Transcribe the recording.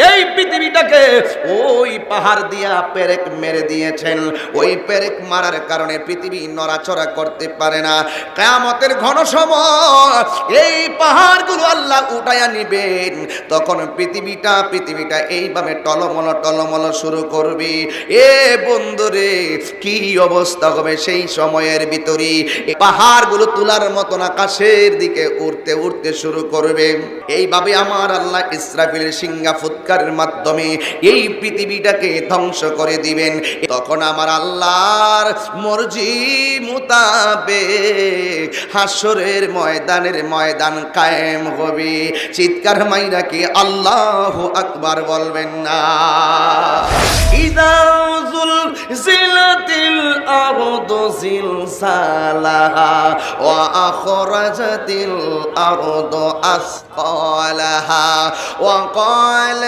এই পৃথিবীটাকে ওই পাহাড় দিয়া পেরেক মেরে দিয়েছেন। ওই পেরেক মারার কারণে পৃথিবী নড়াচড়া করতে পারে না। কিয়ামতের ঘন সময় এই পাহাড়গুলো আল্লাহ উঠায়া নিবেন, তখন পৃথিবীটা এইভাবে টলমল শুরু করবে। এ বন্ধুরে, কি অবস্থা হবে সেই সময়ের ভিতরে? পাহাড়গুলো তুলার মতন আকাশের দিকে উড়তে উড়তে শুরু করবে। এইভাবে আমার আল্লাহ ইসরাফিলের সিংহা ফুৎকারের মাধ্যমে এই পৃথিবীটাকে ধ্বংস করে দিবেন। তখন আমার আল্লাহর মর্জি মোতাবেক হাসরের ময়দান কায়েম হবে। চিৎকার মাইরা কি আল্লাহু আকবার বলবেন না? ইদা زلزلت الأرض زلزالها وأخرجت الأرض أثقالها وقال